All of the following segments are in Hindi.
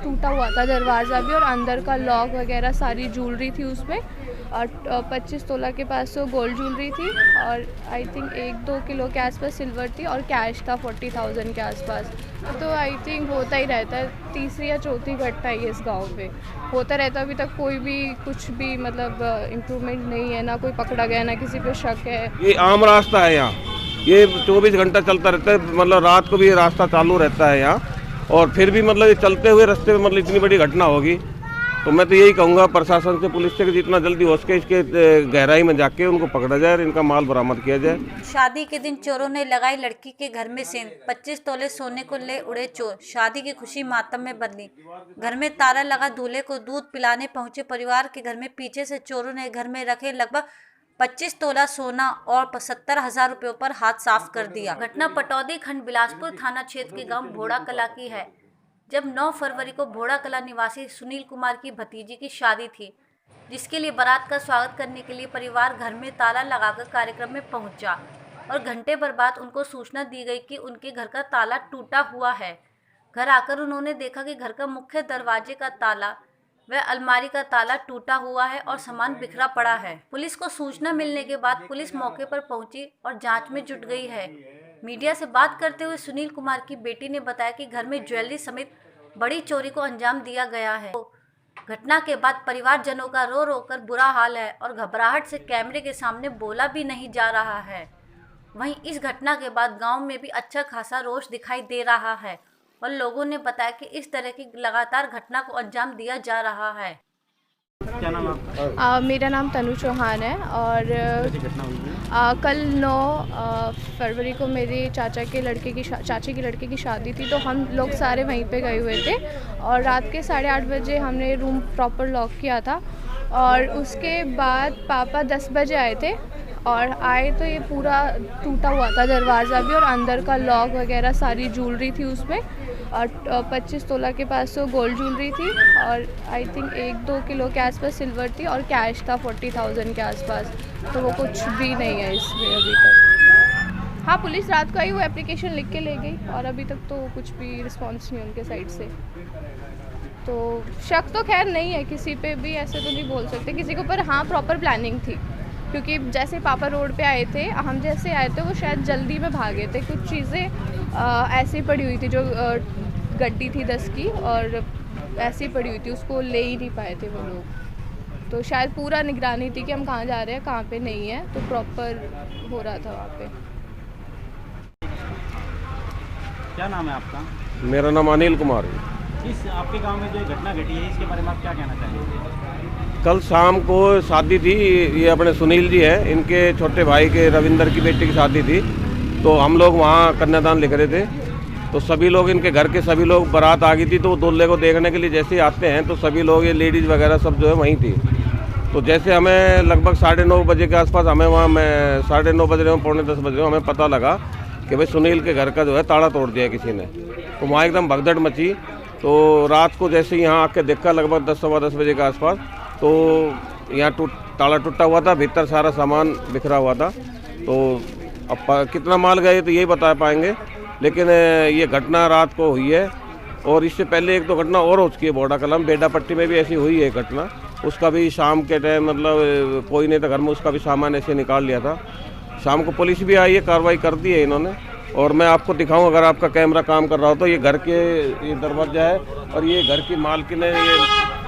टूटा हुआ था दरवाज़ा भी, और अंदर का लॉक वगैरह सारी ज्वेलरी थी उसमें। और 25 तोला के पास वो गोल्ड ज्वेलरी थी, और आई थिंक 1-2 किलो के आसपास सिल्वर थी, और कैश था 40,000 के आसपास। तो आई थिंक होता ही रहता है, तीसरी या चौथी घटना है इस गांव पे, होता रहता है। अभी तक कोई भी कुछ भी मतलब इम्प्रूवमेंट नहीं है, ना कोई पकड़ा गया, ना किसी पे शक है। ये आम रास्ता है यहाँ, ये 24 घंटा चलता रहता है, मतलब रात को भी ये रास्ता चालू रहता है यहाँ। और फिर भी मतलब ये चलते हुए रास्ते में मतलब इतनी बड़ी घटना होगी, तो मैं तो यही कहूँगा प्रशासन से, पुलिस से कि जितना जल्दी हो सके इसके गहराई में जाके उनको पकड़ा जाए और इनका माल बरामद किया जाए। शादी के दिन चोरों ने लगाई लड़की के घर में सेंध, 25 तोले सोने को ले उड़े चोर, शादी की खुशी मातम में बदली। घर में ताला लगा दूल्हे को दूध पिलाने पहुंचे परिवार के घर में पीछे से चोरों ने घर में रखे लगभग 25 तोला सोना और 70,000 रुपयों पर हाथ साफ कर दिया। घटना पटौदी खंड बिलासपुर थाना क्षेत्र के गांव भोड़ा कला की है, जब 9 फरवरी को भोड़ा कला निवासी सुनील कुमार की भतीजी की शादी थी, जिसके लिए बारात का स्वागत करने के लिए परिवार घर में ताला लगाकर कार्यक्रम में पहुंचा, और घंटे भर बाद उनको सूचना दी गई कि उनके घर का ताला टूटा हुआ है। घर आकर उन्होंने देखा कि घर का मुख्य दरवाजे का ताला व अलमारी का ताला टूटा हुआ है और सामान बिखरा पड़ा है। पुलिस को सूचना मिलने के बाद पुलिस मौके पर पहुंची और जांच में जुट गई है। मीडिया से बात करते हुए सुनील कुमार की बेटी ने बताया कि घर में ज्वेलरी समेत बड़ी चोरी को अंजाम दिया गया है। घटना के बाद परिवारजनों का रो रो कर बुरा हाल है और घबराहट से कैमरे के सामने बोला भी नहीं जा रहा है। वहीं इस घटना के बाद गांव में भी अच्छा खासा रोष दिखाई दे रहा है, और लोगों ने बताया कि इस तरह की लगातार घटना को अंजाम दिया जा रहा है। क्या नाम आपका? मेरा नाम तनु चौहान है, और घटना हुई है? कल 9 फरवरी को मेरे चाची के लड़के की शादी थी, तो हम लोग सारे वहीं पे गए हुए थे, और रात के 8:30 बजे हमने रूम प्रॉपर लॉक किया था। और उसके बाद पापा 10 बजे आए थे, और आए तो ये पूरा टूटा हुआ था दरवाज़ा भी, और अंदर का लॉक वगैरह सारी ज्वेलरी थी उसमें। और 25 तोला के पास वो गोल्ड ज्वेलरी थी, और आई थिंक 1-2 किलो के आसपास सिल्वर थी, और कैश था 40,000 के आसपास। तो वो कुछ भी नहीं है इसमें अभी तक। हाँ, पुलिस रात को आई, वो एप्लीकेशन लिख के ले गई, और अभी तक तो कुछ भी रिस्पॉन्स नहीं उनके साइड से। तो शक तो खैर नहीं है किसी पे भी, ऐसे तो नहीं बोल सकते किसी के ऊपर। हाँ, प्रॉपर प्लानिंग थी, क्योंकि जैसे पापा रोड पे आए थे, हम जैसे आए थे, वो शायद जल्दी में भागे थे। कुछ चीज़ें ऐसी पड़ी हुई थी, जो गड्डी थी 10 की, और ऐसी पड़ी हुई थी, उसको ले ही नहीं पाए थे वो लोग। तो शायद पूरा निगरानी थी कि हम कहाँ जा रहे हैं, कहाँ पे नहीं है, तो प्रॉपर हो रहा था वहाँ पे। क्या नाम है आपका? मेरा नाम अनिल कुमार है। इस आपके गांव में जो घटना घटी है, इसके बारे में आप क्या कहना चाहेंगे? कल शाम को शादी थी, ये अपने सुनील जी है, इनके छोटे भाई के रविंदर की बेटी की शादी थी। तो हम लोग वहाँ कन्यादान लिख रहे थे, तो सभी लोग, इनके घर के सभी लोग, बारात आ गई थी, तो दूल्हे को देखने के लिए जैसे ही आते हैं, तो सभी लोग, ये लेडीज़ वगैरह सब जो है वहीं थी। तो जैसे हमें लगभग 9:30 बजे के आसपास, हमें वहाँ, मैं 9:30 बज रहे हूँ, 9:45 बज रहे हूँ, हमें पता लगा कि भाई सुनील के घर का जो है ताला तोड़ दिया किसी ने। तो वहाँ एकदम भगदड़ मची। तो रात को जैसे यहाँ आके देखा, लगभग 10, सवा 10 बजे के आसपास, तो यहाँ ताला टूटा हुआ था, भीतर सारा सामान बिखरा हुआ था। तो अब कितना माल गए तो यही बता पाएंगे, लेकिन ये घटना रात को हुई है। और इससे पहले एक तो घटना और हो चुकी है भोड़ा कला में, बेडा पट्टी में भी ऐसी हुई है घटना। उसका भी शाम के टाइम, मतलब कोई नहीं था घर में, उसका भी सामान ऐसे निकाल लिया था। शाम को पुलिस भी आई है, कार्रवाई कर दी है इन्होंने। और मैं आपको दिखाऊं, अगर आपका कैमरा काम कर रहा हो, तो ये घर के, ये दरवाजा है, और ये घर की मालकिन है, ये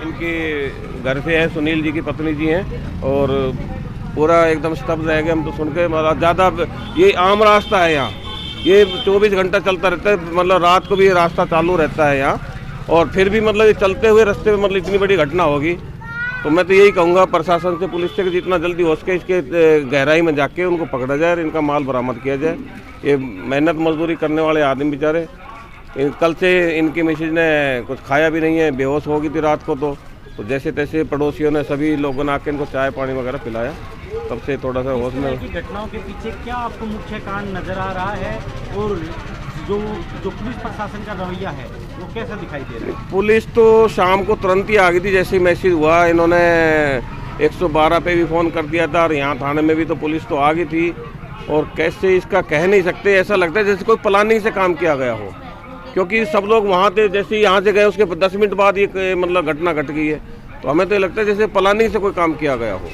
इनके घर से है, सुनील जी की पत्नी जी हैं। और पूरा एकदम स्तब्ध रह गए हम तो सुन के। मतलब ज़्यादा, ये आम रास्ता है यहाँ, ये 24 घंटा चलता रहता है, मतलब रात को भी ये रास्ता चालू रहता है यहाँ। और फिर भी मतलब ये चलते हुए रास्ते में मतलब इतनी बड़ी घटना होगी, तो मैं तो यही कहूँगा प्रशासन से, पुलिस से कि जितना जल्दी हो सके इसके गहराई में जाके उनको पकड़ा जाए और इनका माल बरामद किया जाए। ये मेहनत मजदूरी करने वाले आदमी बेचारे, कल से इनकी मिसेज ने कुछ खाया भी नहीं है, बेहोश हो गई थी रात को। तो जैसे तैसे पड़ोसियों ने, सभी लोगों ने आके इनको चाय पानी वगैरह पिलाया, तब से थोड़ा सा होश में। घटनाओं के पीछे क्या आपको मुख्य कारण नजर आ रहा है, और जो पुलिस प्रशासन का रवैया है वो कैसा दिखाई दे रहा है? पुलिस तो शाम को तुरंत ही आ गई थी, जैसे ही मैसेज हुआ इन्होंने 112 पे भी फ़ोन कर दिया था, और यहाँ थाने में भी तो पुलिस तो आ गई थी। और कैसे इसका कह नहीं सकते, ऐसा लगता है जैसे कोई प्लानिंग से काम किया गया हो। क्योंकि सब लोग वहाँ थे, जैसे ही यहाँ से गए उसके 10 मिनट बाद ये मतलब घटना घट गई है। तो हमें तो लगता है जैसे प्लानिंग से कोई काम किया गया हो।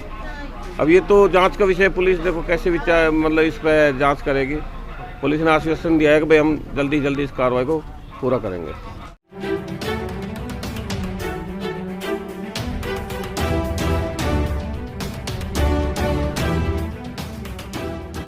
अब ये तो जांच का विषय, पुलिस देखो कैसे विचार मतलब इस पर जांच करेगी। पुलिस ने आश्वासन दिया है कि भाई हम जल्दी इस कार्रवाई को पूरा करेंगे।